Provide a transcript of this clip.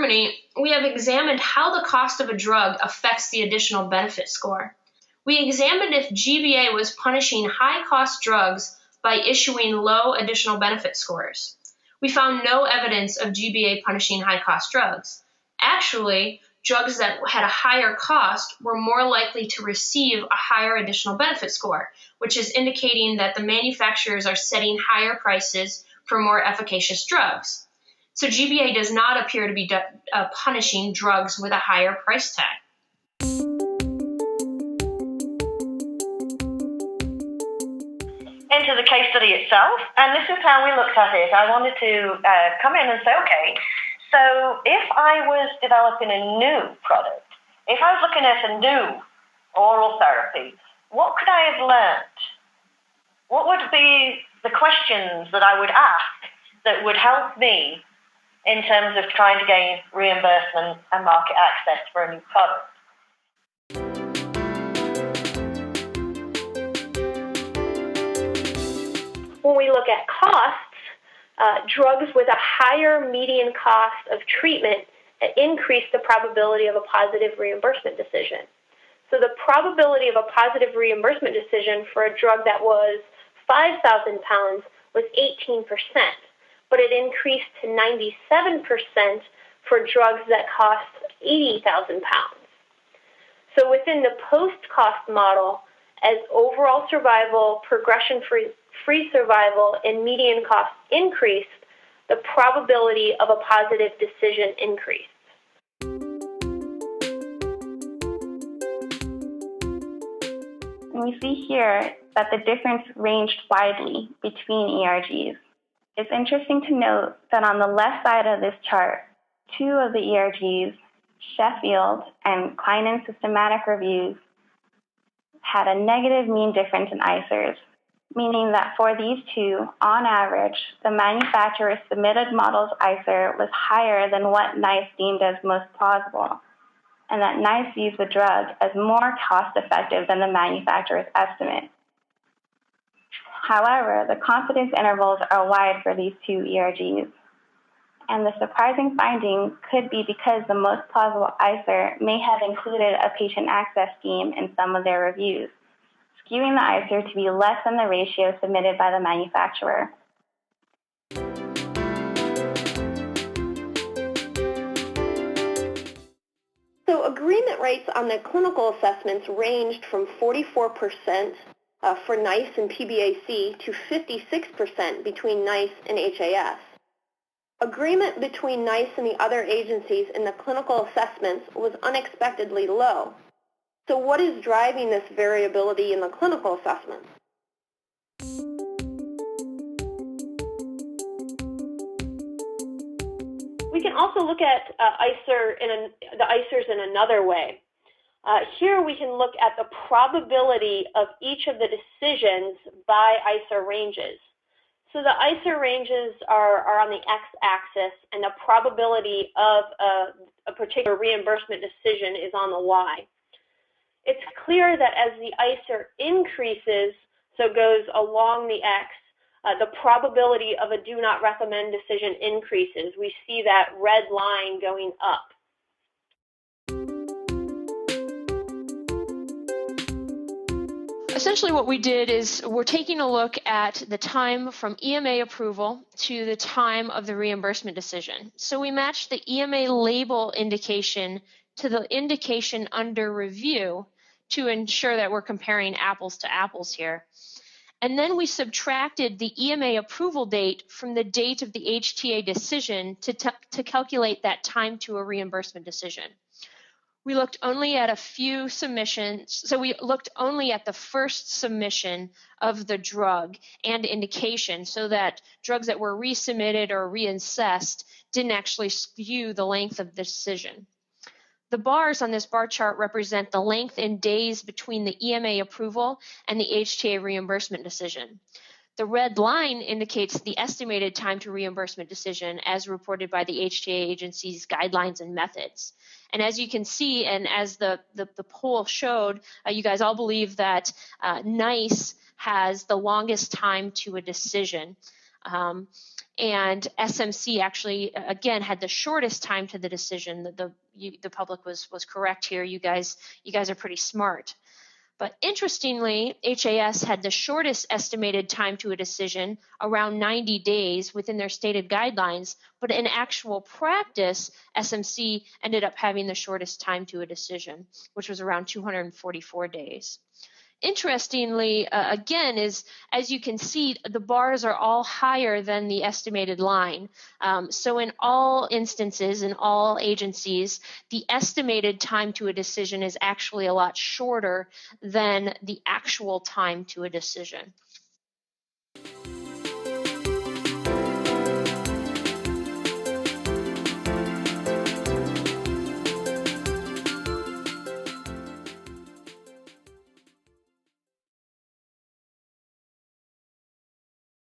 Germany, we have examined how the cost of a drug affects the additional benefit score. We examined if GBA was punishing high-cost drugs by issuing low additional benefit scores. We found no evidence of GBA punishing high-cost drugs. Actually, drugs that had a higher cost were more likely to receive a higher additional benefit score, which is indicating that the manufacturers are setting higher prices for more efficacious drugs. So GBA does not appear to be punishing drugs with a higher price tag. Into the case study itself, and this is how we looked at it. I wanted to come in and say, okay, so if I was developing a new product, if I was looking at a new oral therapy, what could I have learned? What would be the questions that I would ask that would help me in terms of trying to gain reimbursement and market access for a new product? When we look at costs, drugs with a higher median cost of treatment increase the probability of a positive reimbursement decision. So the probability of a positive reimbursement decision for a drug that was 5,000 pounds was 18%, but it increased to 97% for drugs that cost 80,000 pounds. So within the post-cost model, as overall survival, progression-free survival, and median cost increased, the probability of a positive decision increased. And we see here that the difference ranged widely between ERGs. It's interesting to note that on the left side of this chart, two of the ERGs, Sheffield and Kleinen's systematic reviews, had a negative mean difference in ICERs, meaning that for these two, on average, the manufacturer's submitted model's ICER was higher than what NICE deemed as most plausible, and that NICE views the drug as more cost-effective than the manufacturer's estimate. However, the confidence intervals are wide for these two ERGs, and the surprising finding could be because the most plausible ICER may have included a patient access scheme in some of their reviews, skewing the ICER to be less than the ratio submitted by the manufacturer. So agreement rates on the clinical assessments ranged from 44% for NICE and PBAC to 56% between NICE and HAS. Agreement between NICE and the other agencies in the clinical assessments was unexpectedly low. So what is driving this variability in the clinical assessments? We can also look at the ICERs in another way. Here we can look at the probability of each of the decisions by ICER ranges. So the ICER ranges are on the x-axis, and the probability of a particular reimbursement decision is on the y. It's clear that as the ICER increases, so goes along the x, the probability of a do not recommend decision increases. We see that red line going up. Essentially what we did is we're taking a look at the time from EMA approval to the time of the reimbursement decision. So we matched the EMA label indication to the indication under review to ensure that we're comparing apples to apples here. And then we subtracted the EMA approval date from the date of the HTA decision to calculate that time to a reimbursement decision. We looked only at a few submissions, so we looked only at the first submission of the drug and indication so that drugs that were resubmitted or reassessed didn't actually skew the length of the decision. The bars on this bar chart represent the length in days between the EMA approval and the HTA reimbursement decision. The red line indicates the estimated time to reimbursement decision as reported by the HTA agency's guidelines and methods. And as you can see, and as the poll showed, you guys all believe that NICE has the longest time to a decision. And SMC actually, again, had the shortest time to the decision. The public was correct here. You guys are pretty smart. But interestingly, HAS had the shortest estimated time to a decision, around 90 days within their stated guidelines, but in actual practice, SMC ended up having the shortest time to a decision, which was around 244 days. Interestingly, again, is as you can see, the bars are all higher than the estimated line. So in all instances, in all agencies, the estimated time to a decision is actually a lot shorter than the actual time to a decision.